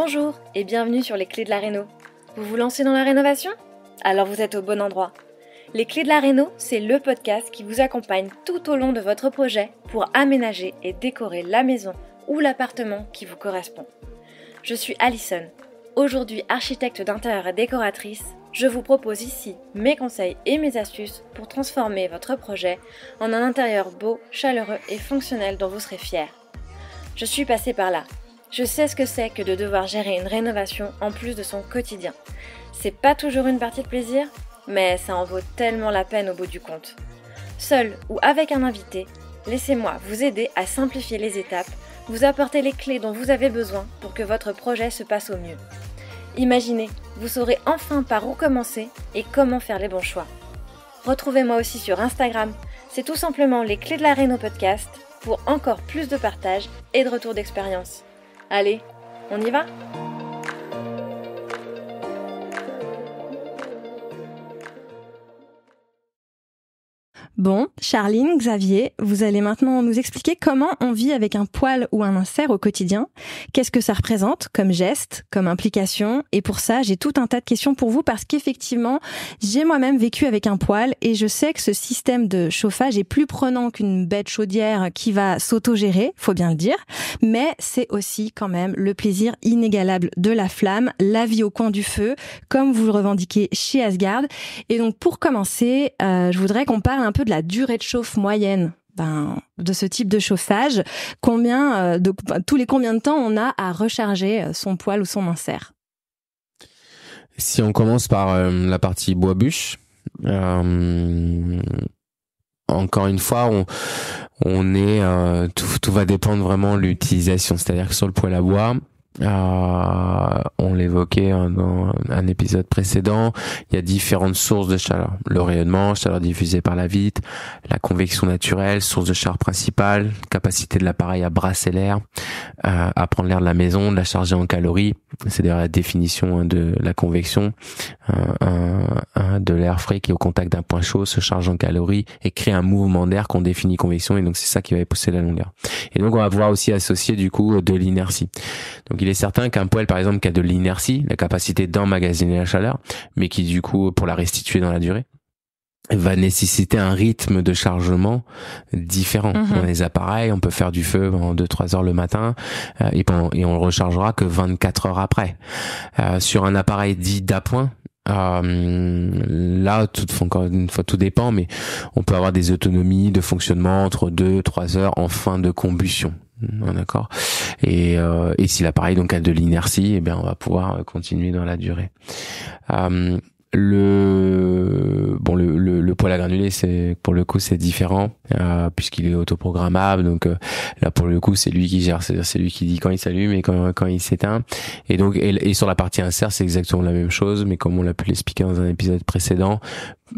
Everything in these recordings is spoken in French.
Bonjour et bienvenue sur les clés de la réno. Vous vous lancez dans la rénovation ? Alors vous êtes au bon endroit. Les clés de la réno, c'est le podcast qui vous accompagne tout au long de votre projet pour aménager et décorer la maison ou l'appartement qui vous correspond. Je suis Alison, aujourd'hui architecte d'intérieur et décoratrice. Je vous propose ici mes conseils et mes astuces pour transformer votre projet en un intérieur beau, chaleureux et fonctionnel dont vous serez fiers. Je suis passée par là. Je sais ce que c'est que de devoir gérer une rénovation en plus de son quotidien. C'est pas toujours une partie de plaisir, mais ça en vaut tellement la peine au bout du compte. Seul ou avec un invité, laissez-moi vous aider à simplifier les étapes, vous apporter les clés dont vous avez besoin pour que votre projet se passe au mieux. Imaginez, vous saurez enfin par où commencer et comment faire les bons choix. Retrouvez-moi aussi sur Instagram, c'est tout simplement les clés de la réno podcast pour encore plus de partage et de retour d'expérience. Allez, on y va ? Bon, Charline, Xavier, vous allez maintenant nous expliquer comment on vit avec un poêle ou un insert au quotidien. Qu'est-ce que ça représente comme geste, comme implication ? Et pour ça, j'ai tout un tas de questions pour vous parce qu'effectivement, j'ai moi-même vécu avec un poêle et je sais que ce système de chauffage est plus prenant qu'une bête chaudière qui va s'autogérer, faut bien le dire. Mais c'est aussi quand même le plaisir inégalable de la flamme, la vie au coin du feu, comme vous le revendiquez chez Asgard. Et donc pour commencer, je voudrais qu'on parle un peu de la durée de chauffe moyenne de ce type de chauffage. Tous les combien de temps on a à recharger son poêle ou son insert ? Si on commence par la partie bois-bûche, encore une fois, on est tout va dépendre vraiment de l'utilisation. C'est-à-dire que sur le poêle à bois, on l'évoquait dans un épisode précédent, il y a différentes sources de chaleur. Le rayonnement, chaleur diffusée par la vitre, la convection naturelle, source de chaleur principale, capacité de l'appareil à brasser l'air, à prendre l'air de la maison, de la charger en calories. C'est d'ailleurs la définition de la convection. De l'air frais qui est au contact d'un point chaud se charge en calories et crée un mouvement d'air qu'on définit convection, et donc c'est ça qui va pousser la longueur. Et donc on va pouvoir aussi associer du coup de l'inertie. Donc il est certain qu'un poêle par exemple qui a de l'inertie, la capacité d'emmagasiner la chaleur, mais qui du coup pour la restituer dans la durée, va nécessiter un rythme de chargement différent. Dans les appareils, on peut faire du feu pendant 2-3 heures le matin et on le rechargera que 24 heures après. Sur un appareil dit d'appoint, là, encore une fois, tout dépend, mais on peut avoir des autonomies de fonctionnement entre 2-3 heures en fin de combustion. D'accord. Et si l'appareil donc a de l'inertie, eh bien on va pouvoir continuer dans la durée. Le poêle à granulés, c'est pour le coup c'est différent puisqu'il est autoprogrammable, donc là pour le coup c'est lui qui gère, c'est-à-dire c'est lui qui dit quand il s'allume et quand il s'éteint. Et donc et sur la partie insert c'est exactement la même chose, mais comme on l'a pu l'expliquer dans un épisode précédent,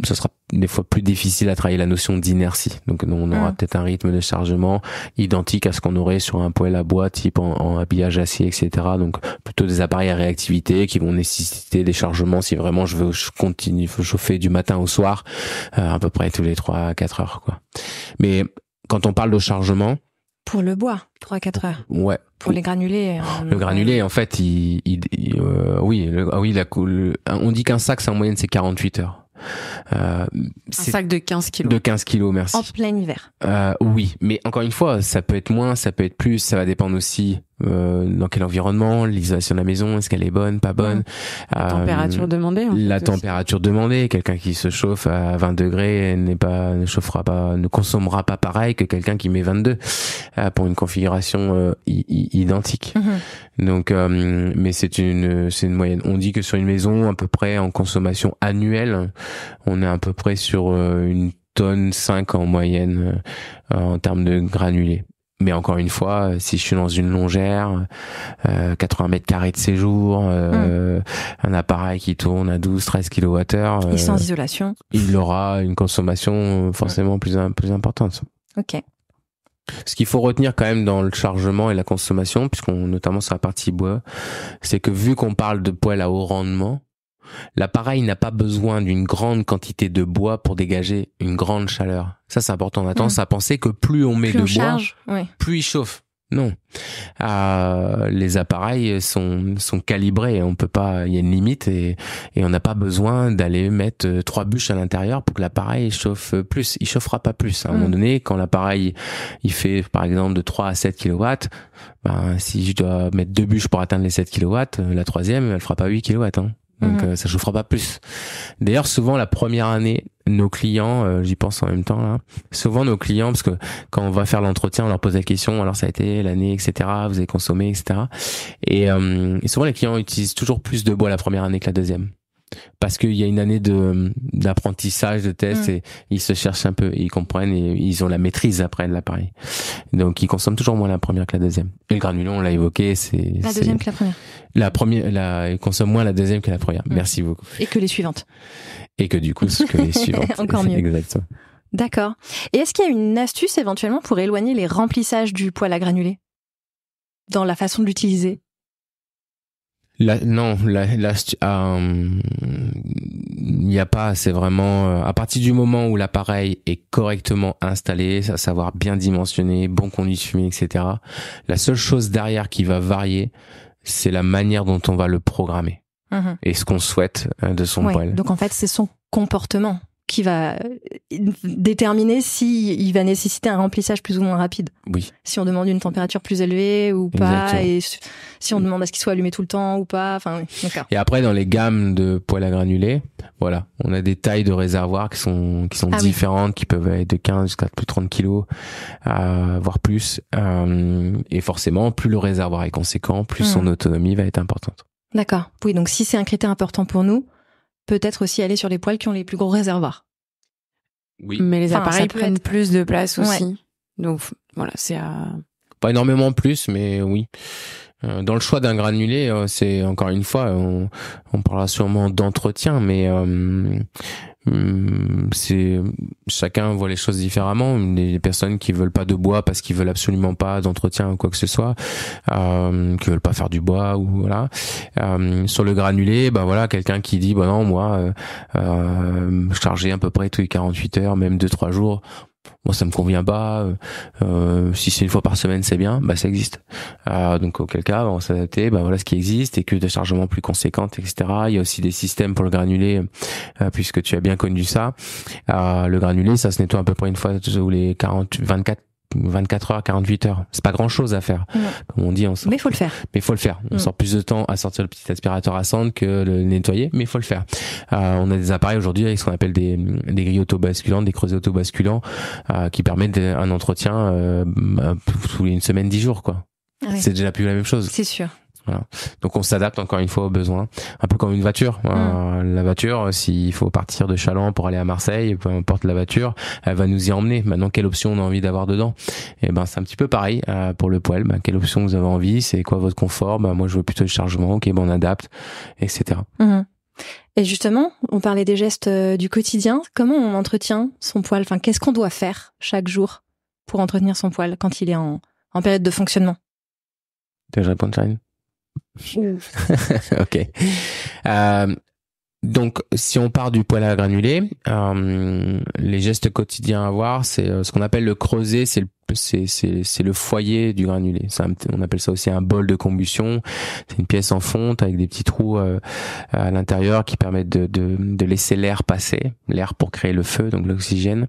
ça sera des fois plus difficile à travailler la notion d'inertie. Donc on aura peut-être un rythme de chargement identique à ce qu'on aurait sur un poêle à bois type en habillage acier, etc. Donc plutôt des appareils à réactivité qui vont nécessiter des chargements si vraiment je continue, faut chauffer du matin au soir, à peu près tous les 3-4 heures, quoi. Mais quand on parle de chargement, pour le bois, 3-4 heures. Ouais. Pour les granulés. Le granulé, en fait, on dit qu'un sac, c'est en moyenne, c'est 48 heures. Un sac de 15 kilos. De 15 kilos, merci. En plein hiver. Oui, mais encore une fois, ça peut être moins, ça peut être plus, ça va dépendre aussi dans quel environnement, l'isolation de la maison, est-ce qu'elle est bonne, pas bonne. La température demandée. Température demandée, quelqu'un qui se chauffe à 20 degrés ne consommera pas pareil que quelqu'un qui met 22 pour une configuration identique. Donc, mais c'est une moyenne. On dit que sur une maison, à peu près en consommation annuelle, on est à peu près sur 1,5 tonne en moyenne en termes de granulés. Mais encore une fois, si je suis dans une longère, 80 mètres carrés de séjour, un appareil qui tourne à 12-13 kWh, et sans isolation, il aura une consommation forcément plus importante. Ok. Ce qu'il faut retenir quand même dans le chargement et la consommation, notamment sur la partie bois, c'est que vu qu'on parle de poêle à haut rendement, l'appareil n'a pas besoin d'une grande quantité de bois pour dégager une grande chaleur. Ça, c'est important. On a tendance à penser que plus on met de bois, plus il chauffe. Non. Les appareils sont calibrés. On peut pas, il y a une limite et on n'a pas besoin d'aller mettre 3 bûches à l'intérieur pour que l'appareil chauffe plus. Il chauffera pas plus. À un moment donné, quand l'appareil, il fait, par exemple, de 3 à 7 kilowatts, ben, si je dois mettre 2 bûches pour atteindre les 7 kilowatts, la troisième, elle fera pas 8 kilowatts, hein. Donc ça chauffera pas plus. D'ailleurs, souvent la première année, nos clients, j'y pense en même temps là, souvent nos clients, parce que quand on va faire l'entretien, on leur pose la question, alors ça a été l'année, etc. Vous avez consommé, etc. Et souvent les clients utilisent toujours plus de bois la première année que la deuxième. Parce qu'il y a une année d'apprentissage, de test, et ils se cherchent un peu, ils comprennent et ils ont la maîtrise après de l'appareil. Donc ils consomment toujours moins la première que la deuxième. Et le granulé, on l'a évoqué, c'est la deuxième que la première. Ils consomment moins la deuxième que la première. Merci beaucoup. Et que les suivantes. Et que du coup, que les suivantes. Encore mieux. Exactement. D'accord. Et est-ce qu'il y a une astuce éventuellement pour éloigner les remplissages du poêle à granulés dans la façon de l'utiliser? Il n'y a pas, c'est vraiment à partir du moment où l'appareil est correctement installé, à savoir bien dimensionné, bon conduit de fumée, etc. La seule chose derrière qui va varier, c'est la manière dont on va le programmer et ce qu'on souhaite de son poêle. Donc en fait, c'est son comportement qui va déterminer si il va nécessiter un remplissage plus ou moins rapide. Oui. Si on demande une température plus élevée ou pas, exactement. et si on demande à ce qu'il soit allumé tout le temps ou pas. Enfin, d'accord. Et après, dans les gammes de poêles à granulés, voilà, on a des tailles de réservoirs qui sont différentes, qui peuvent être de 15 jusqu'à plus de 30 kilos, voire plus. Et forcément, plus le réservoir est conséquent, plus son autonomie va être importante. D'accord. Oui, donc si c'est un critère important pour nous, peut-être aussi aller sur les poêles qui ont les plus gros réservoirs. Oui. Mais les appareils prennent plus de place aussi. Ouais. Donc voilà, c'est à... Pas énormément plus, mais oui. Dans le choix d'un granulé, c'est encore une fois, on parlera sûrement d'entretien, mais c'est chacun voit les choses différemment. Les personnes qui veulent pas de bois parce qu'ils veulent absolument pas d'entretien ou quoi que ce soit, qui veulent pas faire du bois ou voilà. Sur le granulé, bah voilà, quelqu'un qui dit bah non moi charger à peu près tous les 48 heures, même 2-3 jours. Moi, ça me convient pas. Si c'est une fois par semaine, c'est bien. Bah, ça existe. Donc, auquel cas, on va s'adapter. Bah, voilà ce qui existe et que des chargements plus conséquentes, etc. Il y a aussi des systèmes pour le granulé, puisque tu as bien connu ça. Le granulé, ça se nettoie à peu près une fois tous les 24 heures, 48 heures. C'est pas grand chose à faire. Comme on dit, mais il faut le faire. On sort plus de temps à sortir le petit aspirateur à cendre que le nettoyer, mais il faut le faire. On a des appareils aujourd'hui avec ce qu'on appelle des grilles autobasculantes, des creusets autobasculants, qui permettent un entretien, tous les 1 semaine, 10 jours, quoi. Ah oui. C'est déjà plus la même chose. C'est sûr. Voilà. Donc on s'adapte encore une fois aux besoins, un peu comme une voiture. La voiture, s'il faut partir de Châlons pour aller à Marseille, peu importe la voiture, elle va nous y emmener. Maintenant, quelle option on a envie d'avoir dedans? Et ben c'est un petit peu pareil pour le poêle. Quelle option vous avez envie? C'est quoi votre confort? Moi je veux plutôt le chargement. Ok, on adapte, etc. Et justement, on parlait des gestes du quotidien. Comment on entretient son poêle? Enfin, qu'est-ce qu'on doit faire chaque jour pour entretenir son poêle quand il est en période de fonctionnement? Je réponds, Charline? Ok. Donc, si on part du poêle à granulés, les gestes quotidiens à avoir, c'est ce qu'on appelle le creuset, c'est le foyer du granulé. On appelle ça aussi un bol de combustion. C'est une pièce en fonte avec des petits trous à l'intérieur qui permettent de laisser l'air passer, l'air pour créer le feu, donc l'oxygène.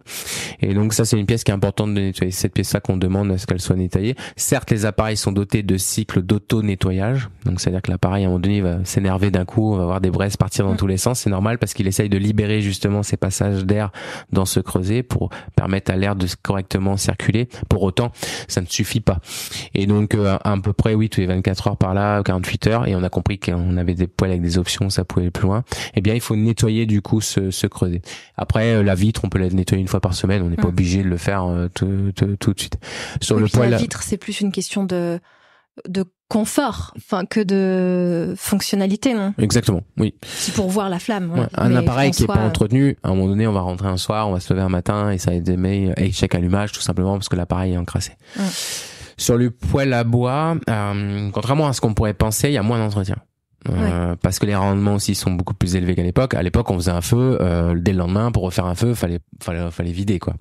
Et donc ça, c'est une pièce qui est importante de nettoyer. C'est cette pièce-là qu'on demande à ce qu'elle soit nettoyée. Certes, les appareils sont dotés de cycles d'auto-nettoyage. Donc c'est-à-dire que l'appareil, à un moment donné, il va s'énerver d'un coup, on va avoir des braises partir dans tous les sens. C'est normal parce qu'il essaye de libérer justement ces passages d'air dans ce creuset pour permettre à l'air de correctement circuler. Pour autant, ça ne suffit pas. Et donc, à peu près, oui, tous les 24 heures par là, 48 heures, et on a compris qu'on avait des poêles avec des options, ça pouvait aller plus loin. Eh bien, il faut nettoyer, du coup, ce creuset. Après, la vitre, on peut la nettoyer une fois par semaine, on n'est pas obligé de le faire tout de suite. Sur le poêle, la vitre, c'est plus une question de confort, que de fonctionnalité, non? Exactement, oui. C'est pour voir la flamme. Ouais. Un appareil qui est pas entretenu, à un moment donné, on va rentrer un soir, on va se lever un matin et ça va émettre échec allumage, tout simplement parce que l'appareil est encrassé. Sur le poêle à bois, contrairement à ce qu'on pourrait penser, il y a moins d'entretien. parce que les rendements aussi sont beaucoup plus élevés qu'à l'époque. À l'époque, on faisait un feu dès le lendemain. Pour refaire un feu, fallait vider, quoi.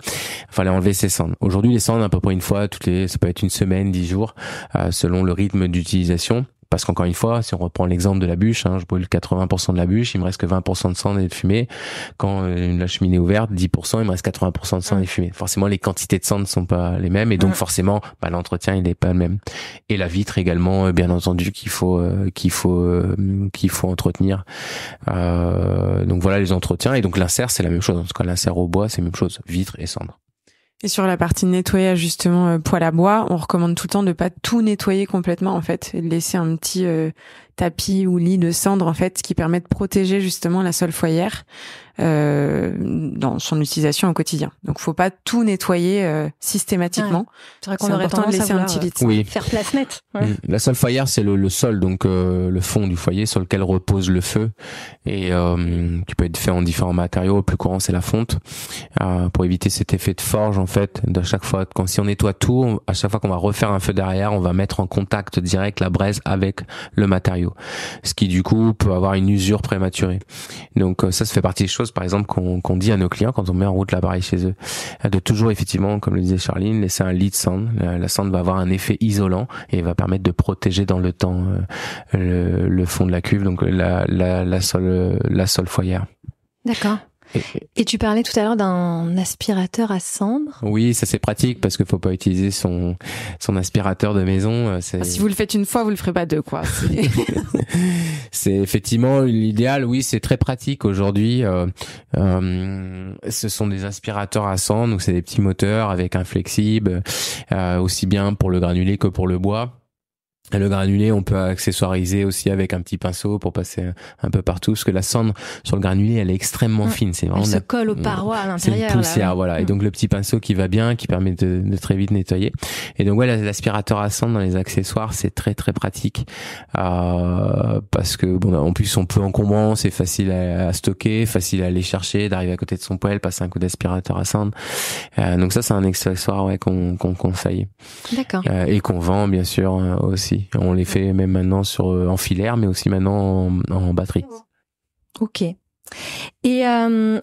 Fallait enlever ses cendres. Aujourd'hui, les cendres à peu près une fois ça peut être une semaine, 10 jours, selon le rythme d'utilisation. Parce qu'encore une fois, si on reprend l'exemple de la bûche, je brûle 80% de la bûche, il me reste que 20% de cendre et de fumée. Quand la cheminée est ouverte, 10%, il me reste 80% de cendre et de fumée. Forcément, les quantités de cendre ne sont pas les mêmes et donc forcément, l'entretien il n'est pas le même. Et la vitre également, bien entendu, qu'il faut entretenir. Donc voilà les entretiens. Et donc l'insert, c'est la même chose. En tout cas, l'insert au bois, c'est la même chose, vitre et cendre. Et sur la partie nettoyage, justement, poêle à bois, on recommande tout le temps de pas tout nettoyer complètement, en fait, et de laisser un petit tapis ou lit de cendre, en fait, qui permet de protéger, justement, la sole foyer dans son utilisation au quotidien. Donc, faut pas tout nettoyer systématiquement. C'est vrai qu'on C'est aurait important de tendance laisser à un petit lit. Oui. faire place nette. La sole foyer, c'est le sol, donc le fond du foyer sur lequel repose le feu, et qui peut être fait en différents matériaux. Le plus courant, c'est la fonte, pour éviter cet effet de forge, en fait. De chaque fois, si on nettoie tout, à chaque fois qu'on va refaire un feu derrière, on va mettre en contact direct la braise avec le matériau, ce qui du coup peut avoir une usure prématurée. Donc ça fait partie des choses, par exemple, qu'on dit à nos clients quand on met en route l'appareil chez eux, de toujours, effectivement, comme le disait Charline, laisser un lit de cendre. La cendre va avoir un effet isolant et va permettre de protéger dans le temps le fond de la cuve, donc la sole foyer. D'accord. Et tu parlais tout à l'heure d'un aspirateur à cendre. Oui, ça c'est pratique parce qu'il faut pas utiliser son aspirateur de maison. Si vous le faites une fois, vous le ferez pas deux, quoi. C'est effectivement l'idéal. Oui, c'est très pratique aujourd'hui. Ce sont des aspirateurs à cendre, donc c'est des petits moteurs avec un flexible, aussi bien pour le granulé que pour le bois. Le granulé, on peut accessoiriser aussi avec un petit pinceau pour passer un peu partout, parce que la cendre sur le granulé, elle est extrêmement fine. C'est vraiment elle se colle aux parois à l'intérieur. C'est une poussière, là. voilà. Et donc le petit pinceau qui va bien, qui permet de très vite nettoyer. Et donc l'aspirateur à cendre dans les accessoires, c'est très très pratique, parce que en plus on peut encombrant, c'est facile à stocker, facile à aller chercher, d'arriver à côté de son poêle, passer un coup d'aspirateur à cendre. Donc ça, c'est un accessoire qu'on conseille. D'accord. Et qu'on vend bien sûr aussi. On les fait même maintenant en filaire, mais aussi maintenant en batterie. Ok. Et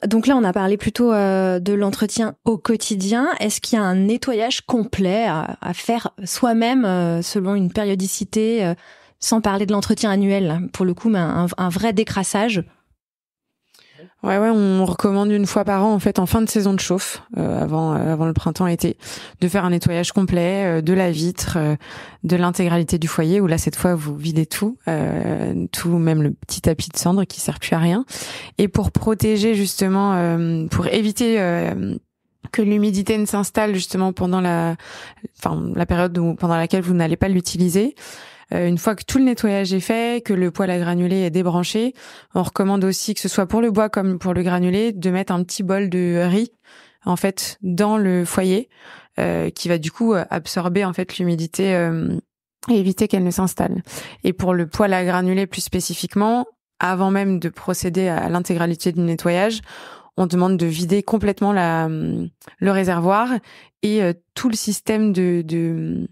donc là, on a parlé plutôt de l'entretien au quotidien. Est-ce qu'il y a un nettoyage complet à faire soi-même selon une périodicité, sans parler de l'entretien annuel, pour le coup, mais un vrai décrassage? Ouais, on recommande une fois par an, en fait, en fin de saison de chauffe, avant le printemps-été, de faire un nettoyage complet de la vitre, de l'intégralité du foyer, où là, cette fois, vous videz tout, même le petit tapis de cendre qui sert plus à rien. Et pour protéger, justement, pour éviter que l'humidité ne s'installe, justement, pendant la période pendant laquelle vous n'allez pas l'utiliser, une fois que tout le nettoyage est fait, que le poêle à granulés est débranché, on recommande aussi, que ce soit pour le bois comme pour le granulé, de mettre un petit bol de riz, en fait, dans le foyer, qui va du coup absorber, en fait, l'humidité et éviter qu'elle ne s'installe. Et pour le poêle à granulés plus spécifiquement, avant même de procéder à l'intégralité du nettoyage, on demande de vider complètement le réservoir et tout le système de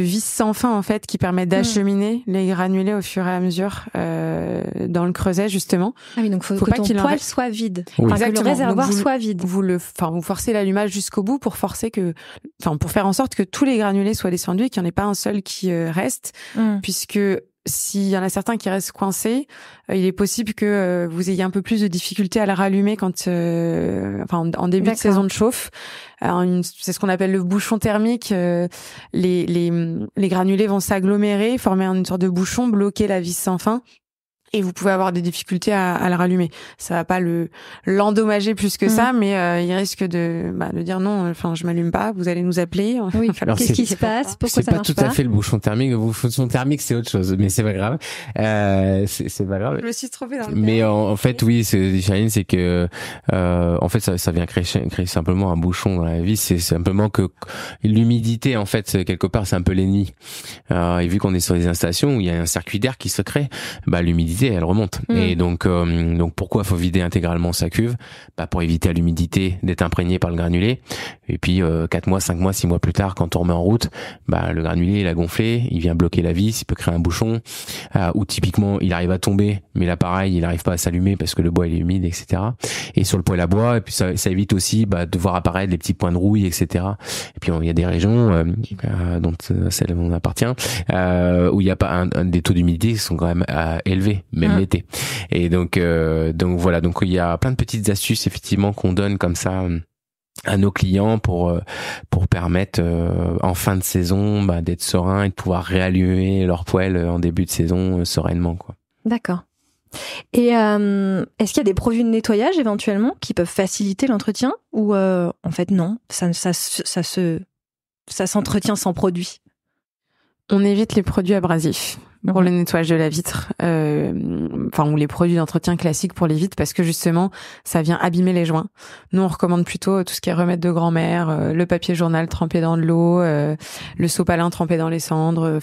vis sans fin, en fait, qui permet d'acheminer les granulés au fur et à mesure dans le creuset, justement. Ah oui, donc faut que pas ton qu'il poêle soit vide. Oui. Enfin, que le réservoir soit vide. Vous forcez l'allumage jusqu'au bout pour faire en sorte que tous les granulés soient descendus et qu'il n'y en ait pas un seul qui reste, puisque s'il y en a certains qui restent coincés, il est possible que vous ayez un peu plus de difficulté à la rallumer en début de saison de chauffe. C'est ce qu'on appelle le bouchon thermique. Les granulés vont s'agglomérer, former une sorte de bouchon, bloquer la vis sans fin. Et vous pouvez avoir des difficultés à la rallumer. Ça va pas l'endommager plus que ça, mais il risque de dire non, je m'allume pas, vous allez nous appeler. Oui. Qu'est-ce qui se passe? Pourquoi ça marche pas? C'est pas tout à fait le bouchon thermique. Le bouchon thermique, c'est autre chose, mais c'est pas grave. C'est pas grave. Je me suis trompée dans le Mais en fait, oui, Charline, c'est que en fait, ça vient créer simplement un bouchon dans la vis. C'est simplement que l'humidité, en fait, quelque part, c'est un peu l'ennemi. Et vu qu'on est sur des installations où il y a un circuit d'air qui se crée, l'humidité, elle remonte. Et donc pourquoi faut vider intégralement sa cuve? Pour éviter à l'humidité d'être imprégnée par le granulé. Et puis 4 mois, 5 mois, 6 mois plus tard, quand on remet en route, le granulé il a gonflé, il vient bloquer la vis, il peut créer un bouchon, ou typiquement il arrive à tomber, mais l'appareil il arrive pas à s'allumer parce que le bois il est humide, etc. Et sur le poêle à bois, et puis ça évite aussi de voir apparaître des petits points de rouille, etc. Et puis il y a des régions dont celle où on appartient, où il n'y a pas des taux d'humidité qui sont quand même élevés, même l'été. Et donc voilà, donc il y a plein de petites astuces effectivement qu'on donne comme ça à nos clients pour permettre en fin de saison d'être serein et de pouvoir réallumer leur poêle en début de saison sereinement, quoi. D'accord. Et est-ce qu'il y a des produits de nettoyage éventuellement qui peuvent faciliter l'entretien ou en fait non, ça s'entretient sans produit? On évite les produits abrasifs pour le nettoyage de la vitre, ou les produits d'entretien classiques pour les vitres, parce que justement, ça vient abîmer les joints. Nous, on recommande plutôt tout ce qui est remède de grand-mère, le papier journal trempé dans de l'eau, le sopalin trempé dans les cendres.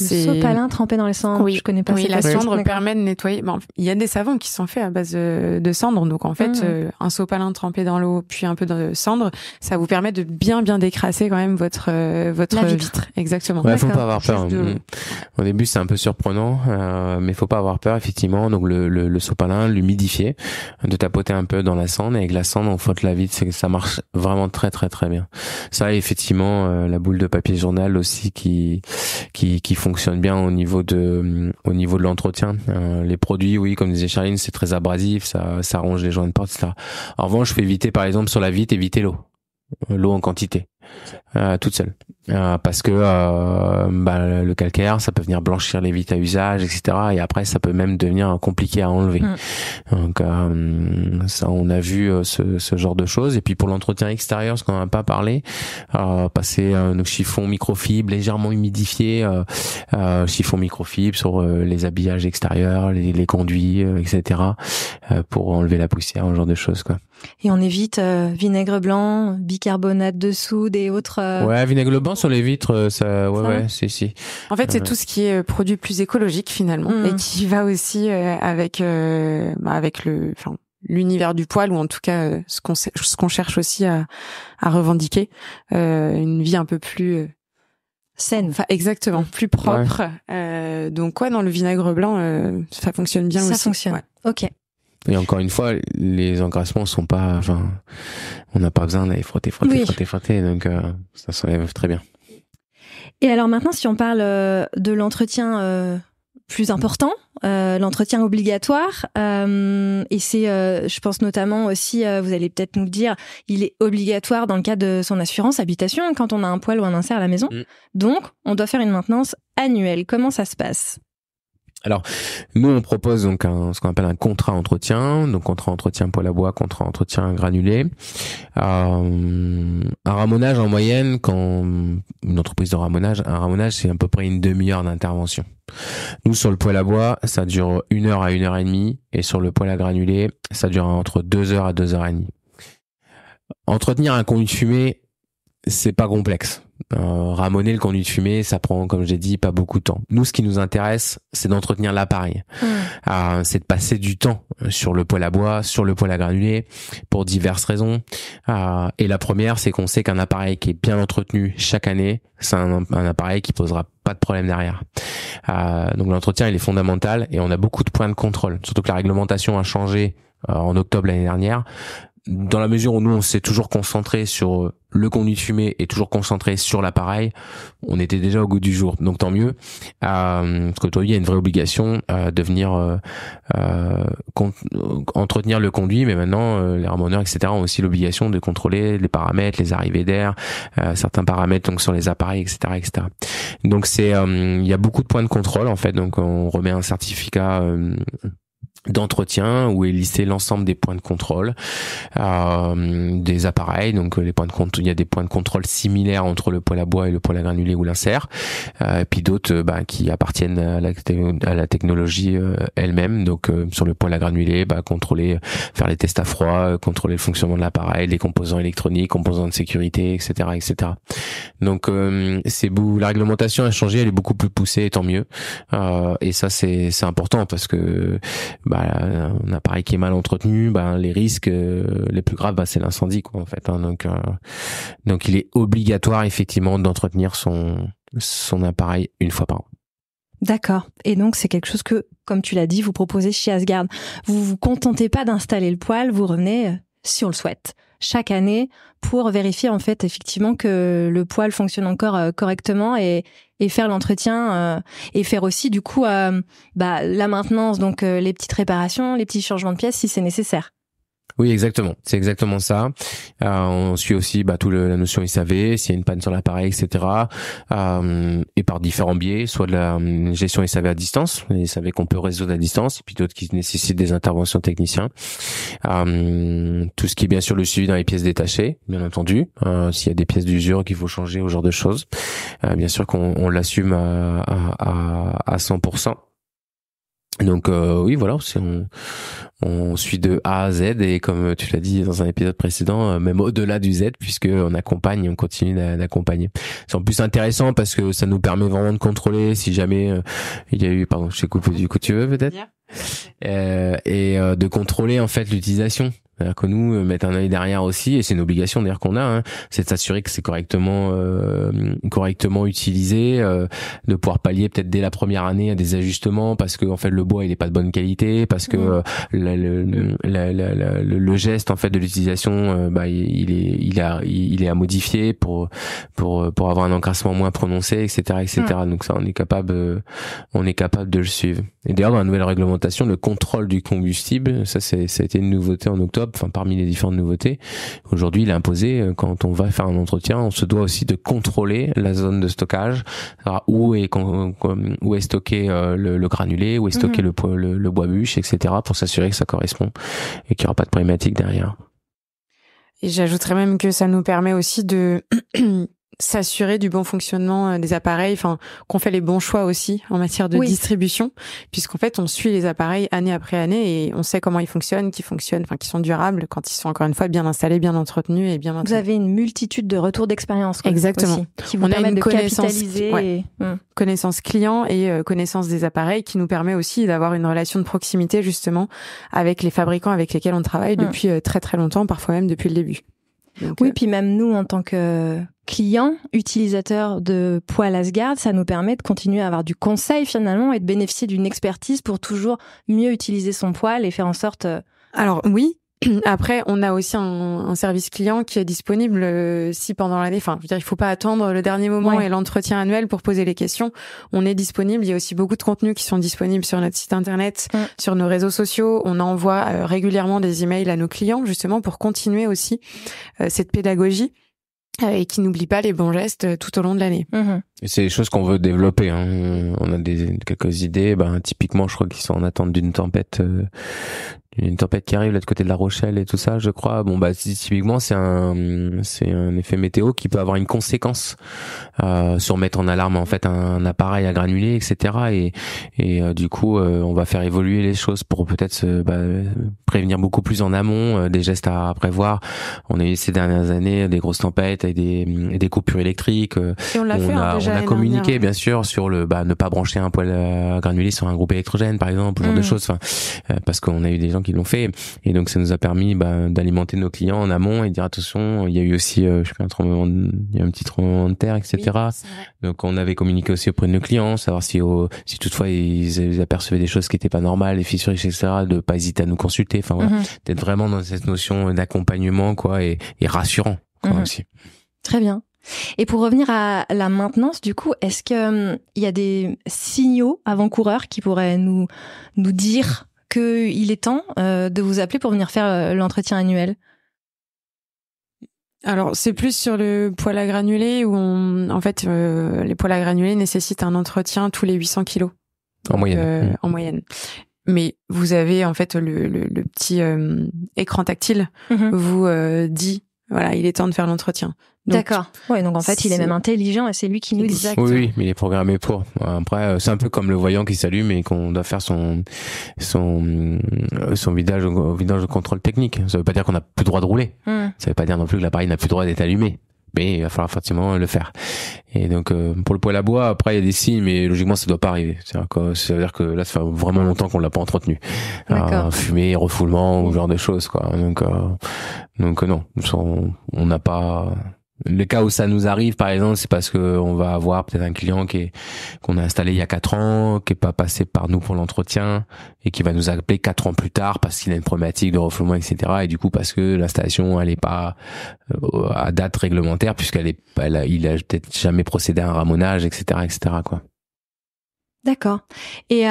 Le sopalin trempé dans les cendres, oui, je connais pas. Oui, la cendre permet de nettoyer. Il y a des savons qui sont faits à base de cendre, donc en fait, un sopalin trempé dans l'eau, puis un peu de cendre, ça vous permet de bien décrasser quand même votre vitre. Exactement. Ouais, faut pas avoir peur. Au début, c'est un peu surprenant, mais faut pas avoir peur effectivement. Donc le sopalin, l'humidifier, de tapoter un peu dans la cendre, et avec la cendre on frotte la vitre, ça marche vraiment très très très bien. Ça, effectivement, la boule de papier journal aussi qui fonctionne bien au niveau de l'entretien. Les produits, oui, comme disait Charline, c'est très abrasif, ça ronge les joints de porte, etc. En revanche, je fais éviter, par exemple, sur la vitre, éviter l'eau en quantité, toute seule, parce que le calcaire, ça peut venir blanchir les vitres à usage, etc. Et après, ça peut même devenir compliqué à enlever. Donc ça, on a vu ce genre de choses. Et puis pour l'entretien extérieur, ce qu'on n'a pas parlé, passer nos chiffons microfibre légèrement humidifiés, chiffons microfibre sur les habillages extérieurs, les conduits, etc. Pour enlever la poussière, ce genre de choses, quoi. Et on évite vinaigre blanc, bicarbonate de soude et autres. Ouais, vinaigre blanc sur les vitres, ça, si. En fait, c'est tout ce qui est produit plus écologique finalement, et qui va aussi avec l'univers du poêle, ou en tout cas ce qu'on cherche aussi à revendiquer, une vie un peu plus saine. Exactement, plus propre. Ouais. Donc dans le vinaigre blanc, ça fonctionne bien aussi. Ça fonctionne. Ouais. Ok. Et encore une fois, les engrassements sont pas, on n'a pas besoin d'aller frotter, donc ça s'enlève très bien. Et alors maintenant, si on parle de l'entretien plus important, l'entretien obligatoire, et c'est, je pense notamment aussi, vous allez peut-être nous le dire, il est obligatoire dans le cadre de son assurance habitation quand on a un poêle ou un insert à la maison. Donc, on doit faire une maintenance annuelle. Comment ça se passe ? Alors, nous, on propose donc ce qu'on appelle un contrat entretien, donc contrat entretien poêle à bois, contrat entretien granulé. Un ramonage en moyenne, quand une entreprise de ramonage, un ramonage, c'est à peu près une demi-heure d'intervention. Nous, sur le poêle à bois, ça dure 1 heure à 1 heure et demie, et sur le poêle à granulé, ça dure entre 2 heures à 2 heures et demie. Entretenir un conduit de fumée, c'est pas complexe. Ramoner le conduit de fumée, ça prend, comme j'ai dit, pas beaucoup de temps. Nous, ce qui nous intéresse, c'est d'entretenir l'appareil. C'est de passer du temps sur le poêle à bois, sur le poêle à granulé, pour diverses raisons. Et la première, c'est qu'on sait qu'un appareil qui est bien entretenu chaque année, c'est un appareil qui posera pas de problème derrière. Donc l'entretien, il est fondamental, et on a beaucoup de points de contrôle. Surtout que la réglementation a changé en octobre l'année dernière. Dans la mesure où nous, on s'est toujours concentré sur le conduit de fumée et toujours concentré sur l'appareil, on était déjà au goût du jour. Donc tant mieux, parce qu'aujourd'hui, il y a une vraie obligation de venir entretenir le conduit, mais maintenant, les ramoneurs, etc. ont aussi l'obligation de contrôler les paramètres, les arrivées d'air, certains paramètres donc sur les appareils, etc., etc. Donc il y a beaucoup de points de contrôle en fait. Donc on remet un certificat d'entretien où est listé l'ensemble des points de contrôle des appareils. Donc les points de contrôle, il y a des points de contrôle similaires entre le poêle à bois et le poêle à granulé ou l'insert, et puis d'autres qui appartiennent à la technologie elle-même. Donc sur le poêle à granulé, contrôler, faire les tests à froid, contrôler le fonctionnement de l'appareil, les composants électroniques, composants de sécurité, etc., etc. Donc la réglementation a changé, elle est beaucoup plus poussée, et tant mieux. Et ça c'est important parce que un appareil qui est mal entretenu, les risques les plus graves, c'est l'incendie, quoi, en fait. Donc il est obligatoire effectivement d'entretenir son appareil une fois par an. D'accord. Et donc, c'est quelque chose que, comme tu l'as dit, vous proposez chez Asgard. Vous vous contentez pas d'installer le poêle, vous revenez, si on le souhaite, chaque année pour vérifier, en fait, effectivement, que le poêle fonctionne encore correctement et faire l'entretien et faire aussi, du coup, la maintenance, donc les petites réparations, les petits changements de pièces si c'est nécessaire. Oui, exactement. C'est exactement ça. On suit aussi la notion SAV, s'il y a une panne sur l'appareil, etc. Et par différents biais, soit de la gestion SAV à distance, les SAV qu'on peut résoudre à distance, et puis d'autres qui nécessitent des interventions techniciens. Tout ce qui est bien sûr le suivi dans les pièces détachées, bien entendu. S'il y a des pièces d'usure qu'il faut changer, au genre de choses. Bien sûr qu'on l'assume à 100%. Donc oui, voilà, on suit de A à Z, et comme tu l'as dit dans un épisode précédent, même au-delà du Z, puisque on continue d'accompagner. C'est en plus intéressant parce que ça nous permet vraiment de contrôler si jamais il y a eu, pardon, je t'ai coupé, du coup tu veux peut-être, et de contrôler en fait l'utilisation. C'est-à-dire que nous, mettre un œil derrière aussi, et c'est une obligation d'ailleurs qu'on a, c'est de s'assurer que c'est correctement utilisé, de pouvoir pallier peut-être dès la première année à des ajustements, parce que en fait le bois il est pas de bonne qualité, parce que le geste en fait de l'utilisation, il est à modifier pour avoir un encrassement moins prononcé, etc. Donc ça, on est capable de le suivre. Et d'ailleurs, dans la nouvelle réglementation, le contrôle du combustible, ça a été une nouveauté en octobre. Enfin, parmi les différentes nouveautés, aujourd'hui, il est imposé, quand on va faire un entretien, on se doit aussi de contrôler la zone de stockage, où est stocké le granulé, où est stocké le bois bûche, etc., pour s'assurer que ça correspond et qu'il n'y aura pas de problématique derrière. Et j'ajouterais même que ça nous permet aussi de s'assurer du bon fonctionnement des appareils, enfin qu'on fait les bons choix aussi en matière de distribution, puisqu'en fait on suit les appareils année après année et on sait comment ils fonctionnent, qui sont durables quand ils sont encore une fois bien installés, bien entretenus et bien maintenus. Vous avez une multitude de retours d'expérience. Exactement. Aussi, qui vous permettent de capitaliser. Connaissance client et connaissance des appareils, qui nous permet aussi d'avoir une relation de proximité justement avec les fabricants avec lesquels on travaille depuis très très longtemps, parfois même depuis le début. Donc, puis même nous, en tant que clients, utilisateurs de poêle Asgard, ça nous permet de continuer à avoir du conseil finalement et de bénéficier d'une expertise pour toujours mieux utiliser son poêle et faire en sorte... Alors oui, après on a aussi un service client qui est disponible si pendant l'année, enfin je veux dire, il faut pas attendre le dernier moment et l'entretien annuel pour poser les questions. On est disponible, il y a aussi beaucoup de contenus qui sont disponibles sur notre site internet, sur nos réseaux sociaux. On envoie régulièrement des emails à nos clients justement pour continuer aussi cette pédagogie et qui n'oublie pas les bons gestes tout au long de l'année. Et c'est des choses qu'on veut développer, on a quelques idées, typiquement je crois qu'ils sont en attente d'une tempête qui arrive là de côté de La Rochelle et tout ça, je crois. Typiquement c'est un effet météo qui peut avoir une conséquence sur mettre en alarme en fait un appareil à granulés, etc. Et du coup on va faire évoluer les choses pour peut-être prévenir beaucoup plus en amont, des gestes à prévoir. On a eu ces dernières années des grosses tempêtes avec des coupures électriques. Et on l'a fait on a communiqué bien sûr sur le ne pas brancher un poêle à granulés sur un groupe électrogène par exemple, ce genre de choses, parce qu'on a eu des gens qui l'ont fait, et donc ça nous a permis d'alimenter nos clients en amont et de dire attention, il y a eu aussi il y a un petit tremblement de terre, etc. Donc on avait communiqué aussi auprès de nos clients, savoir si toutefois ils apercevaient des choses qui étaient pas normales, les fissures, etc., de pas hésiter à nous consulter, enfin voilà, d'être vraiment dans cette notion d'accompagnement et rassurant aussi. Très bien. Et pour revenir à la maintenance, du coup, est-ce que il y a des signaux avant-coureurs qui pourraient nous dire qu'il est temps de vous appeler pour venir faire l'entretien annuel? Alors, c'est plus sur le poêle à granulés où les poêles à granulés nécessitent un entretien tous les 800 kilos. En moyenne. En moyenne. Mais vous avez en fait le petit écran tactile vous dit voilà, il est temps de faire l'entretien. D'accord. Ouais, donc en fait, il est même intelligent et c'est lui qui nous dit. Oui, mais il est programmé pour. Après, c'est un peu comme le voyant qui s'allume et qu'on doit faire son vidage au contrôle technique. Ça veut pas dire qu'on n'a plus le droit de rouler. Ça veut pas dire non plus que l'appareil n'a plus le droit d'être allumé. mais il va falloir effectivement le faire. Et donc pour le poêle à bois, après il y a des signes, mais logiquement ça doit pas arriver. C'est-à-dire que là ça fait vraiment longtemps qu'on l'a pas entretenu. Fumée, refoulement, ou ce genre de choses, quoi. Donc non, on n'a pas. Le cas où ça nous arrive, par exemple, c'est parce que on va avoir peut-être un client qu'on a installé il y a 4 ans, qui est pas passé par nous pour l'entretien et qui va nous appeler 4 ans plus tard parce qu'il a une problématique de refoulement, etc. Et du coup, parce que l'installation, elle est pas à date réglementaire, il a peut-être jamais procédé à un ramonage, etc., quoi. D'accord. Et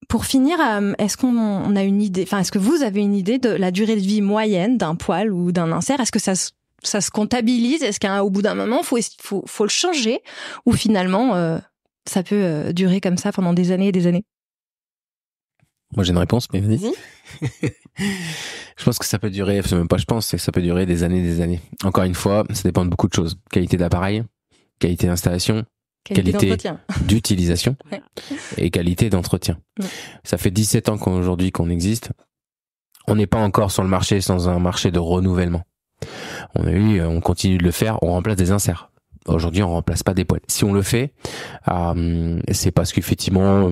pour finir, est-ce qu'on a une idée, enfin, est-ce que vous avez une idée de la durée de vie moyenne d'un poêle ou d'un insert? Est-ce que ça se comptabilise? Est-ce qu'au bout d'un moment, faut le changer? Ou finalement, ça peut durer comme ça pendant des années et des années? Moi, j'ai une réponse, mais vas-y. Je pense que ça peut durer, c'est même pas je pense, c'est que ça peut durer des années et des années. Encore une fois, ça dépend de beaucoup de choses. Qualité d'appareil, qualité d'installation, qualité d'utilisation ouais. Et qualité d'entretien. Ouais. Ça fait 17 ans qu'aujourd'hui qu'on existe. On n'est pas encore sur le marché sans un marché de renouvellement. On continue de le faire, on remplace des inserts. Aujourd'hui, on remplace pas des poêles. Si on le fait, c'est parce qu'effectivement,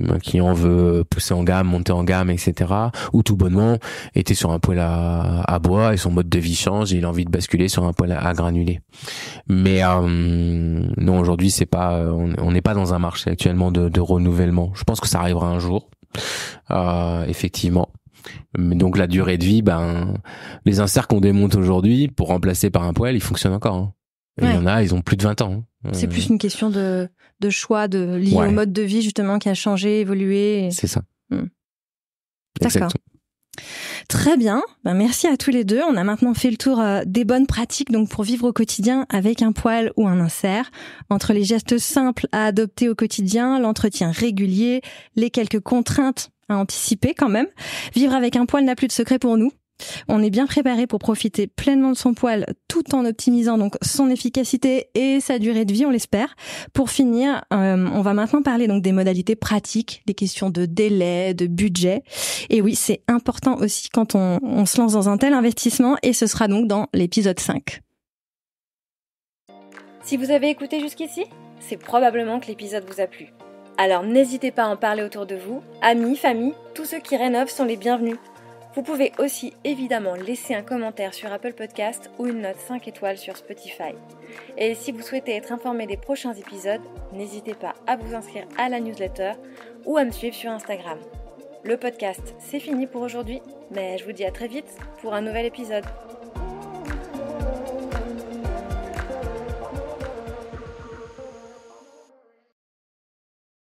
un client veut pousser en gamme, monter en gamme, etc. Ou tout bonnement, était sur un poêle à bois et son mode de vie change et il a envie de basculer sur un poêle à granulés. Mais non, aujourd'hui, c'est pas, on n'est pas dans un marché actuellement de renouvellement. Je pense que ça arrivera un jour, effectivement. Mais donc la durée de vie, les inserts qu'on démonte aujourd'hui pour remplacer par un poêle, ils fonctionnent encore. Hein. Ouais. Il y en a, ils ont plus de 20 ans. Hein. C'est plus une question de choix lié au mode de vie justement qui a changé, évolué. C'est ça. D'accord. Exactement. Très bien. Merci à tous les deux. On a maintenant fait le tour des bonnes pratiques donc pour vivre au quotidien avec un poêle ou un insert. Entre les gestes simples à adopter au quotidien, l'entretien régulier, les quelques contraintes à anticiper quand même. Vivre avec un poêle n'a plus de secret pour nous. On est bien préparé pour profiter pleinement de son poêle tout en optimisant donc son efficacité et sa durée de vie, on l'espère. Pour finir, on va maintenant parler donc des modalités pratiques, des questions de délai, de budget. Et oui, c'est important aussi quand on se lance dans un tel investissement et ce sera donc dans l'épisode 5. Si vous avez écouté jusqu'ici, c'est probablement que l'épisode vous a plu. Alors n'hésitez pas à en parler autour de vous, amis, famille, tous ceux qui rénovent sont les bienvenus. Vous pouvez aussi évidemment laisser un commentaire sur Apple Podcast ou une note 5 étoiles sur Spotify. Et si vous souhaitez être informé des prochains épisodes, n'hésitez pas à vous inscrire à la newsletter ou à me suivre sur Instagram. Le podcast, c'est fini pour aujourd'hui, mais je vous dis à très vite pour un nouvel épisode.